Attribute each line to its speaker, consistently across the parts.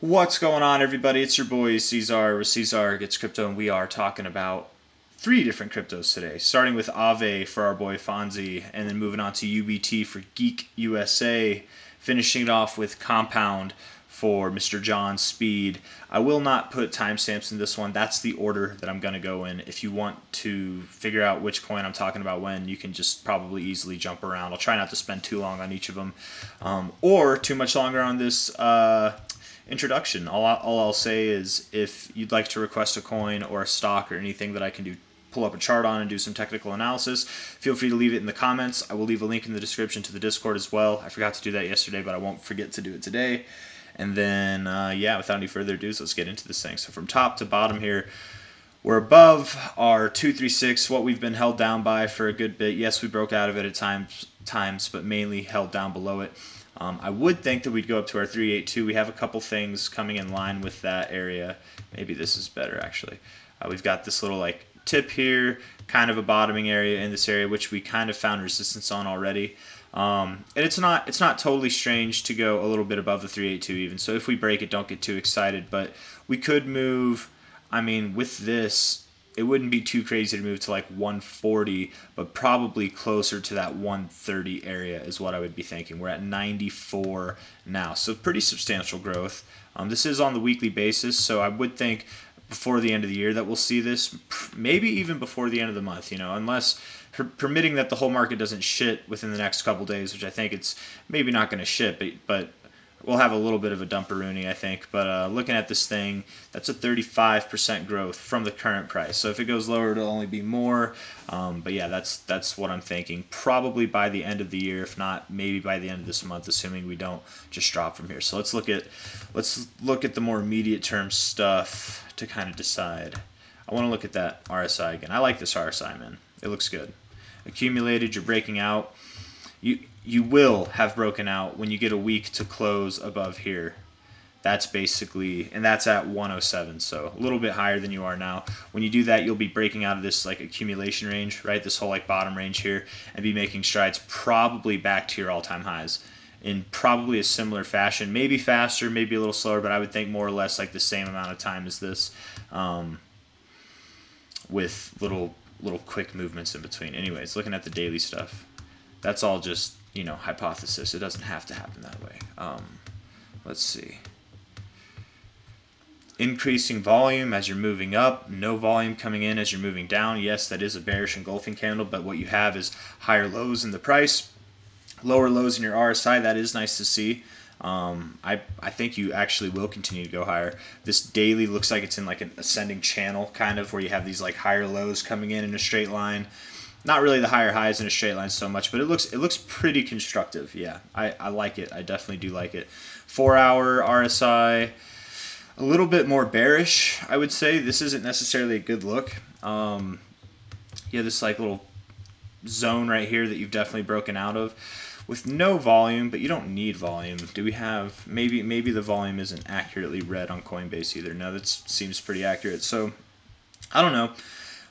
Speaker 1: What's going on, everybody? It's your boy C-Zar with C-Zar Gets Crypto, and we are talking about three different cryptos today. Starting with AAVE for our boy Fonzie, and then moving on to UBT for Geek USA, finishing it off with Compound for Mr. John Speed. I will not put timestamps in this one. That's the order that I'm going to go in. If you want to figure out which coin I'm talking about when, you can just probably easily jump around. I'll try not to spend too long on each of them, or too much longer on this introduction. All I'll say is if you'd like to request a coin or a stock or anything that I can do, pull up a chart on and do some technical analysis, feel free to leave it in the comments. I will leave a link in the description to the Discord as well. I forgot to do that yesterday, but I won't forget to do it today. And then, yeah, without any further ado, let's get into this thing. So from top to bottom here, we're above our 236, what we've been held down by for a good bit. Yes, we broke out of it at times, but mainly held down below it. I would think that we'd go up to our 382. We have a couple things coming in line with that area. Maybe this is better, actually. We've got this little like tip here, kind of a bottoming area in this area, which we kind of found resistance on already. And it's not totally strange to go a little bit above the 382 even. So if we break it, don't get too excited. But we could move. I mean, with this, it wouldn't be too crazy to move to like 140, but probably closer to that 130 area is what I would be thinking. We're at 94 now, so pretty substantial growth. This is on the weekly basis, so I would think before the end of the year that we'll see this, maybe even before the end of the month, unless permitting that the whole market doesn't shit within the next couple days, which I think it's maybe not going to shit, but we'll have a little bit of a dumperoonie, I think. But looking at this thing, that's a 35% growth from the current price. So if it goes lower, it'll only be more. But yeah, that's what I'm thinking. Probably by the end of the year, if not, maybe by the end of this month, assuming we don't just drop from here. So let's look at the more immediate term stuff to kind of decide. I want to look at that RSI again. I like this RSI, man. It looks good. Accumulated, you're breaking out. You will have broken out when you get a week to close above here. That's basically, and that's at 107, so a little bit higher than you are now. When you do that, you'll be breaking out of this like accumulation range, right? This whole like bottom range here, and be making strides probably back to your all-time highs in probably a similar fashion, maybe faster, maybe a little slower, but I would think more or less like the same amount of time as this, with little quick movements in between. Anyways, looking at the daily stuff, that's all just, hypothesis. It doesn't have to happen that way. Let's see. Increasing volume as you're moving up, no volume coming in as you're moving down. Yes, that is a bearish engulfing candle, but what you have is higher lows in the price, lower lows in your RSI. That is nice to see. I think you actually will continue to go higher. This daily looks like it's in like an ascending channel, kind of, where you have these like higher lows coming in a straight line. Not really the higher highs in a straight line so much, but it looks pretty constructive. Yeah, I like it. I definitely do like it. 4-hour RSI, a little bit more bearish, I would say. This isn't necessarily a good look. Yeah, this like little zone right here that you've definitely broken out of with no volume, but you don't need volume. Do we have, maybe the volume isn't accurately read on Coinbase either. No, that seems pretty accurate. So I don't know.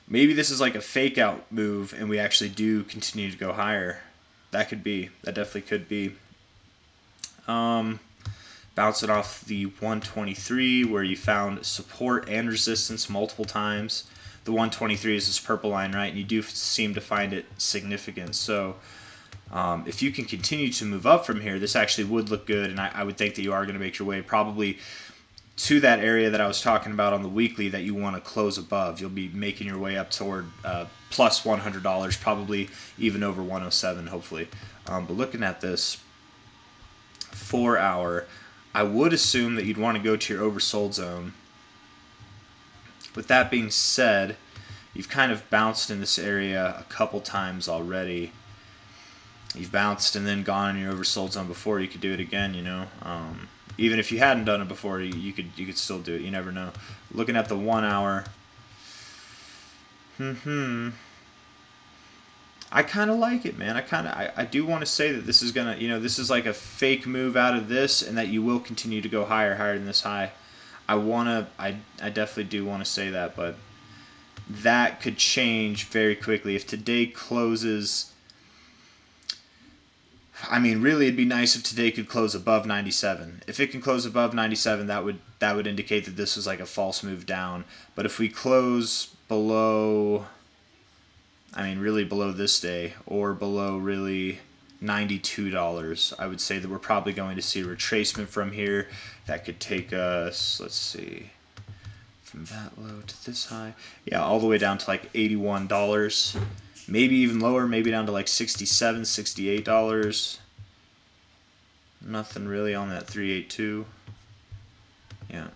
Speaker 1: Maybe this is like a fake out move and we actually do continue to go higher. That could be. That definitely could be. Bouncing off the 123 where you found support and resistance multiple times. The 123 is this purple line, right? And you do seem to find it significant. So if you can continue to move up from here, this actually would look good. And I would think that you are going to make your way probably to that area that I was talking about on the weekly that you want to close above. You'll be making your way up toward plus $100, probably even over 107, hopefully. But looking at this 4-hour, I would assume that you'd want to go to your oversold zone. With that being said, you've kind of bounced in this area a couple times already. You've bounced and then gone in your oversold zone before. You could do it again, even if you hadn't done it before, you could still do it. You never know. Looking at the 1-hour, I kind of like it, man. I do want to say that this is gonna, this is like a fake move out of this, and that you will continue to go higher than this high. I definitely do want to say that, but that could change very quickly if today closes. I mean, really, it'd be nice if today could close above 97. If it can close above 97, that would indicate that this was like a false move down. But if we close below, I mean, really below this day, or below really $92, I would say that we're probably going to see a retracement from here. That could take us, let's see, from that low to this high. Yeah, all the way down to like $81. Maybe even lower, maybe down to like $67, $68. Nothing really on that 382. Yeah.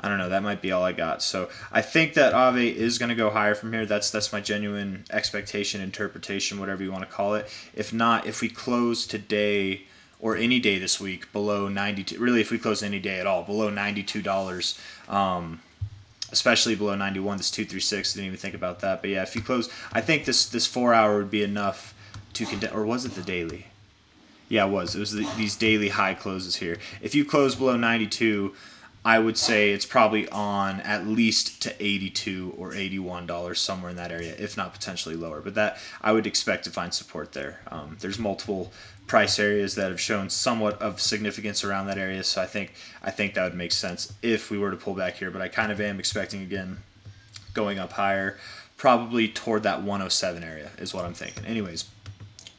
Speaker 1: I don't know, that might be all I got. So I think that AAVE is going to go higher from here. That's my genuine expectation, interpretation, whatever you want to call it. If not, if we close today or any day this week below 92, really if we close any day at all, below $92, especially below 91, this 236, didn't even think about that. But yeah, if you close, I think this 4 hour would be enough to condemn, or was it the daily? Yeah, it was. It was these daily high closes here. If you close below 92, I would say it's probably on at least to $82 or $81, somewhere in that area, if not potentially lower. But that I would expect to find support there. There's multiple price areas that have shown somewhat of significance around that area, so I think that would make sense if we were to pull back here. But I kind of am expecting, again, going up higher, probably toward that 107 area is what I'm thinking. Anyways,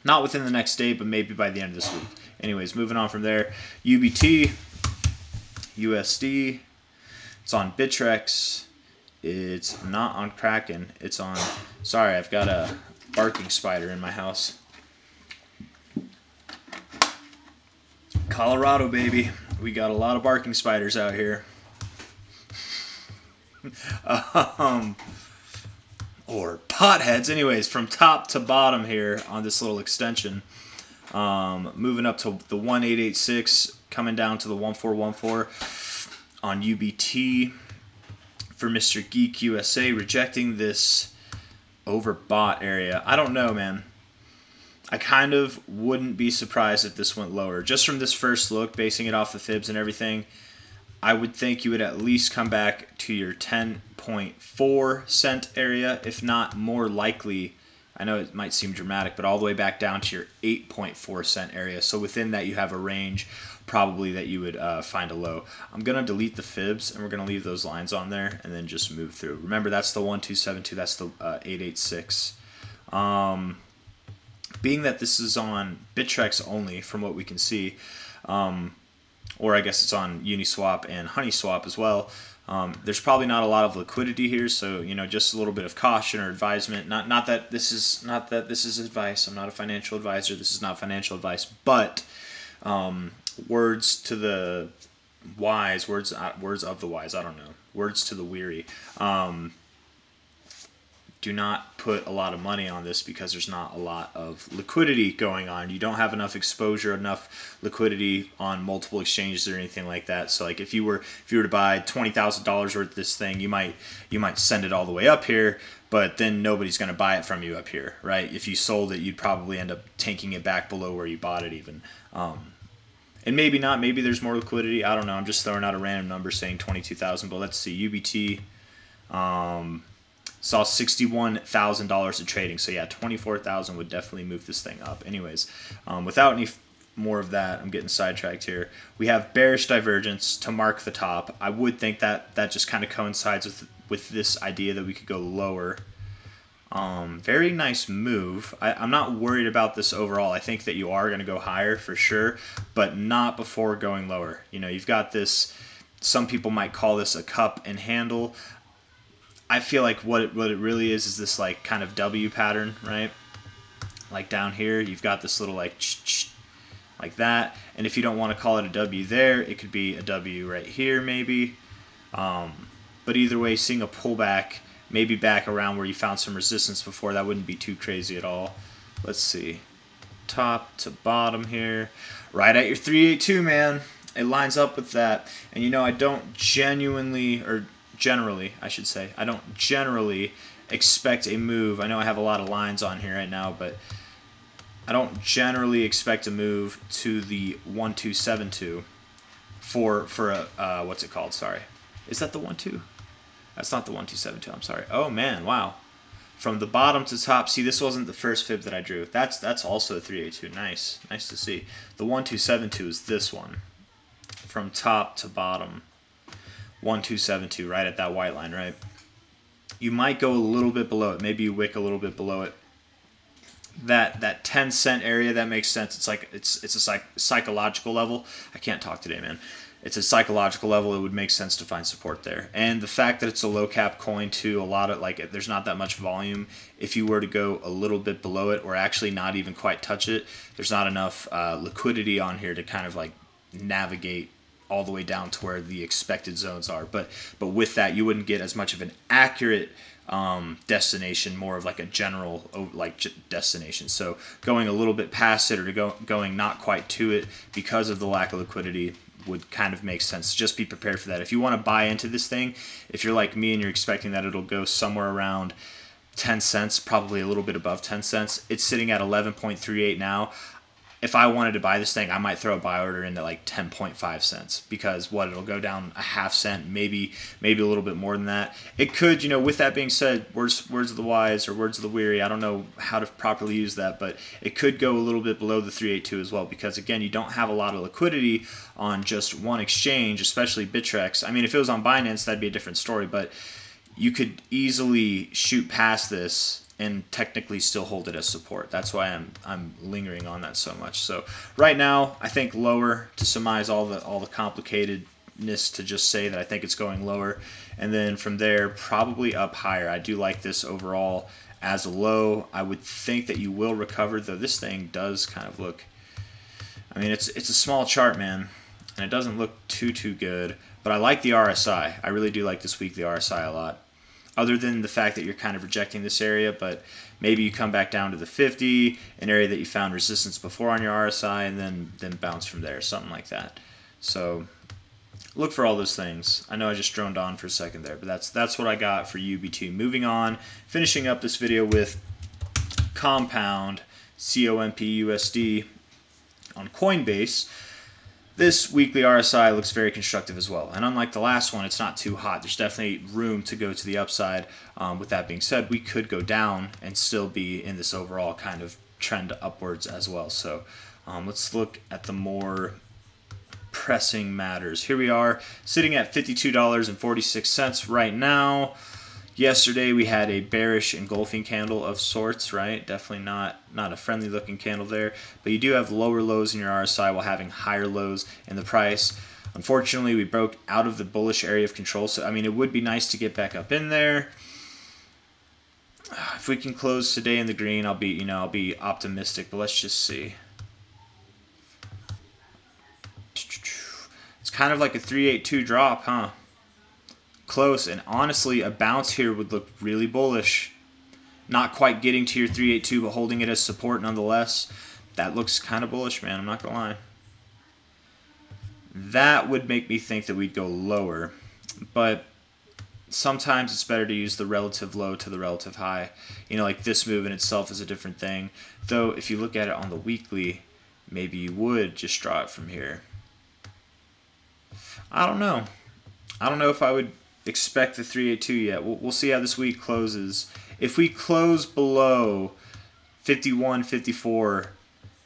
Speaker 1: not within the next day, but maybe by the end of this week. Anyways, moving on from there, UBT, USD, it's on Bittrex, it's not on Kraken, it's on, sorry, I've got a barking spider in my house. Colorado, baby, we got a lot of barking spiders out here. Or potheads. Anyways, from top to bottom here on this little extension, moving up to the 1886, coming down to the 1414 on UBT for Mr. Geek USA, rejecting this overbought area. I don't know, man. I kind of wouldn't be surprised if this went lower. Just from this first look, basing it off the fibs and everything, I would think you would at least come back to your 10.4 cent area, if not more likely. I know it might seem dramatic, but all the way back down to your 8.4 cent area. So within that, you have a range probably that you would find a low. I'm going to delete the fibs, and we're going to leave those lines on there and then just move through. Remember, that's the 1272, that's the 886. Being that this is on Bittrex only, from what we can see, or I guess it's on Uniswap and HoneySwap as well, there's probably not a lot of liquidity here, so just a little bit of caution or advisement. Not that this is advice. I'm not a financial advisor. This is not financial advice, but words to the wise, words of the wise. I don't know. Words to the weary. Do not put a lot of money on this because there's not a lot of liquidity going on. You don't have enough exposure, enough liquidity on multiple exchanges or anything like that. So like if you were to buy $20,000 worth of this thing, you might send it all the way up here, but then nobody's going to buy it from you up here, right? If you sold it, you'd probably end up tanking it back below where you bought it even. And maybe not. Maybe there's more liquidity. I don't know. I'm just throwing out a random number saying 22,000. But let's see. UBT. Saw $61,000 of trading, so yeah, 24,000 would definitely move this thing up. Anyways, without any more of that, I'm getting sidetracked here. We have bearish divergence to mark the top. I would think that just kind of coincides with this idea that we could go lower. Very nice move. I'm not worried about this overall. I think that you are going to go higher for sure, but not before going lower. You've got this. Some people might call this a cup and handle. I feel like what it really is this like kind of W pattern, right? Like down here, you've got this little like that. And if you don't want to call it a W there, it could be a W right here maybe. But either way, seeing a pullback, maybe back around where you found some resistance before, that wouldn't be too crazy at all. Let's see. Top to bottom here. Right at your 382, man. It lines up with that. And I don't generally, I should say, I don't generally expect a move. I know I have a lot of lines on here right now, but I don't generally expect a move to the 1272 for a what's it called? Sorry, is that the 12? That's not the 1272. I'm sorry. Oh man, wow. from the bottom to top, see, this wasn't the first fib that I drew. That's also a 382. Nice to see. The 1272 is this one, from top to bottom. 1272, right at that white line, right? You might go a little bit below it. Maybe you wick a little bit below it. That 10-cent area, that makes sense. It's like it's a psychological level. I can't talk today, man. It's a psychological level. It would make sense to find support there. And the fact that it's a low cap coin too, a lot of like there's not that much volume. If you were to go a little bit below it, or actually not even quite touch it, there's not enough liquidity on here to kind of like navigate all the way down to where the expected zones are. But with that, you wouldn't get as much of an accurate destination, more of like a general destination. So going a little bit past it, or going not quite to it because of the lack of liquidity, would kind of make sense. Just be prepared for that. If you want to buy into this thing, if you're like me and you're expecting that it'll go somewhere around 10 cents, probably a little bit above 10 cents, it's sitting at 11.38 now. If I wanted to buy this thing, I might throw a buy order into like 10.5 cents, because it'll go down a half cent, maybe a little bit more than that. It could, with that being said, words of the wise or words of the weary, I don't know how to properly use that, but it could go a little bit below the 382 as well, because again, you don't have a lot of liquidity on just one exchange, especially Bittrex. I mean, if it was on Binance, that'd be a different story, but you could easily shoot past this and technically still hold it as support. That's why I'm lingering on that so much. So right now, I think lower, to surmise all the complicatedness, to just say that I think it's going lower, and then from there probably up higher. I do like this overall as a low. I would think that you will recover, though this thing does kind of look, I mean, it's a small chart, man, and it doesn't look too good, but I like the RSI. I really do like this weekly RSI a lot, other than the fact that you're kind of rejecting this area. But maybe you come back down to the 50, an area that you found resistance before on your RSI, and then bounce from there, something like that. So look for all those things. I know I just droned on for a second there, but that's what I got for UBT. Moving on, finishing up this video with Compound, COMPUSD on Coinbase. This weekly RSI looks very constructive as well, and unlike the last one, it's not too hot. There's definitely room to go to the upside. With that being said, we could go down and still be in this overall kind of trend upwards as well. So let's look at the more pressing matters. Here we are, sitting at $52.46 right now. Yesterday we had a bearish engulfing candle of sorts, right? Definitely not a friendly looking candle there, but you do have lower lows in your RSI while having higher lows in the price. Unfortunately, we broke out of the bullish area of control, so I mean, it would be nice to get back up in there. If we can close today in the green, I'll be optimistic, but let's just see. It's kind of like a 382 drop, huh? Close, and honestly, a bounce here would look really bullish. Not quite getting to your 382, but holding it as support nonetheless. That looks kind of bullish, man. I'm not gonna lie. That would make me think that we'd go lower, but sometimes it's better to use the relative low to the relative high. Like this move in itself is a different thing. Though, if you look at it on the weekly, maybe you would just draw it from here. I don't know. I don't know if I would expect the 382 yet. We'll see how this week closes. If we close below 51, 54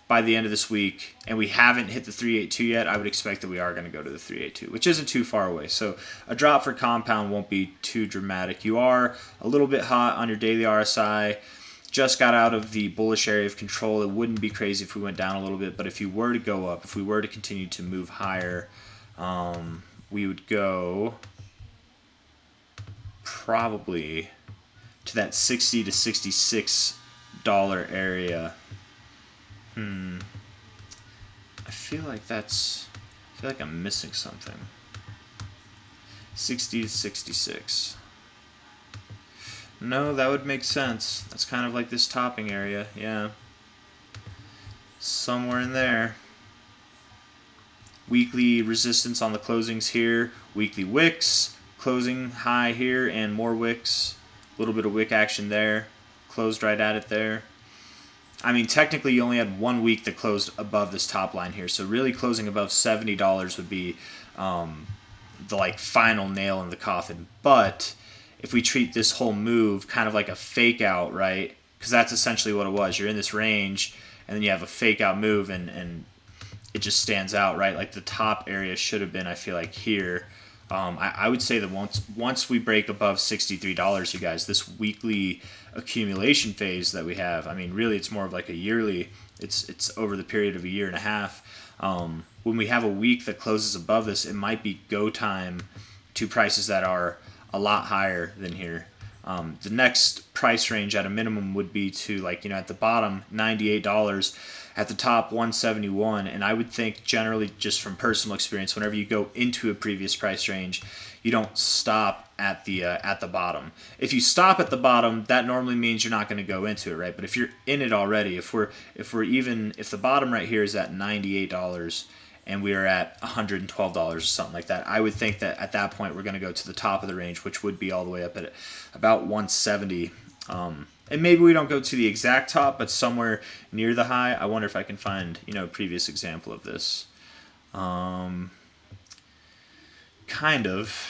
Speaker 1: by the end of this week, and we haven't hit the 382 yet, I would expect that we are going to go to the 382, which isn't too far away. So a drop for Compound won't be too dramatic. You are a little bit hot on your daily RSI. Just got out of the bullish area of control. It wouldn't be crazy if we went down a little bit, but if you were to go up, if we were to continue to move higher, we would go probably to that $60 to $66 area. I feel like I'm missing something. 60 to 66. No, that would make sense. That's kind of like this topping area, yeah. Somewhere in there. Weekly resistance on the closings here. Weekly wicks. Closing high here and more wicks. A little bit of wick action there. Closed right at it there. I mean, technically you only had 1 week that closed above this top line here. So really closing above $70 would be the final nail in the coffin. But if we treat this whole move kind of like a fake out, right? Because that's essentially what it was. You're in this range, and then you have a fake out move, and it just stands out, right? Like the top area should have been, I feel like, here. I would say that once we break above $63, you guys, this weekly accumulation phase that we have, I mean, really, it's more of like a yearly. It's over the period of a year and a half. When we have a week that closes above this, it might be go time to prices that are a lot higher than here. The next price range at a minimum would be to, like, at the bottom, $98, at the top, $171. And I would think generally, just from personal experience, whenever you go into a previous price range, you don't stop at the bottom. If you stop at the bottom, that normally means you're not going to go into it, right? But if you're in it already, if the bottom right here is at $98 and we are at $112 or something like that, I would think that at that point we're going to go to the top of the range, which would be all the way up at about 170. And maybe we don't go to the exact top, but somewhere near the high. I wonder if I can find a previous example of this. Kind of.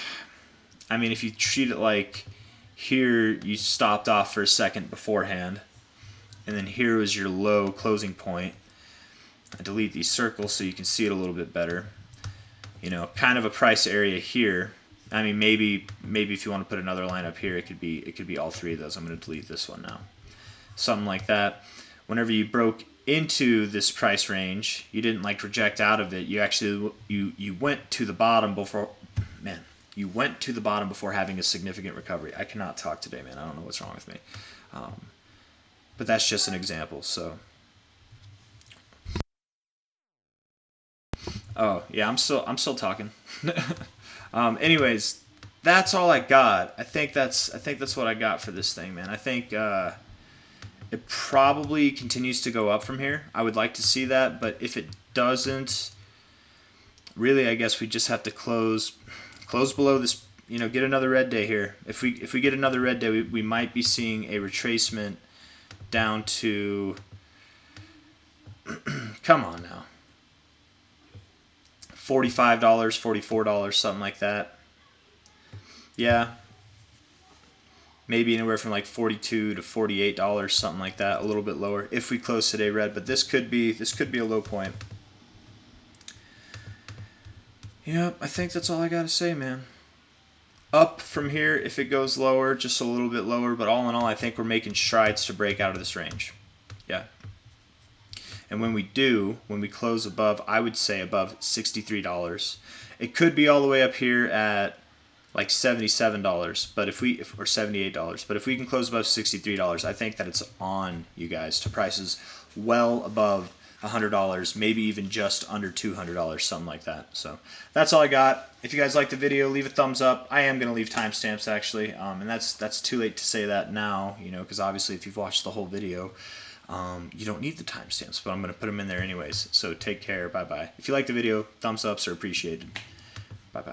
Speaker 1: I mean, if you treat it like here you stopped off for a second beforehand, and then here was your low closing point. I delete these circles so you can see it a little bit better. Kind of a price area here. I mean, maybe if you want to put another line up here, it could be all three of those. I'm going to delete this one now. Something like that. Whenever you broke into this price range, you didn't reject out of it. You actually you went to the bottom before. Man, you went to the bottom before having a significant recovery. I cannot talk today, man. I don't know what's wrong with me. But that's just an example. So. Oh yeah, I'm still talking. Anyways, that's all I got. I think that's what I got for this thing, man. I think it probably continues to go up from here. I would like to see that, but if it doesn't, really, I guess we just have to close below this. Get another red day here. If we get another red day, we might be seeing a retracement down to. Come on now. $45, $44, something like that. Yeah. Maybe anywhere from like $42 to $48, something like that, a little bit lower if we close today red, but this could be a low point. Yep, I think that's all I got to say, man. Up from here if it goes lower, just a little bit lower, but all in all, I think we're making strides to break out of this range. Yeah. And when we close above, I would say above $63. It could be all the way up here at like $77, but or $78, but if we can close above $63, I think that it's on, you guys, to prices well above $100, maybe even just under $200, something like that. So that's all I got. If you guys like the video, leave a thumbs up. I am going to leave timestamps actually, and that's too late to say that now, because obviously if you've watched the whole video, you don't need the timestamps, but I'm going to put them in there anyways. So take care. Bye-bye. If you like the video, thumbs ups are appreciated. Bye-bye.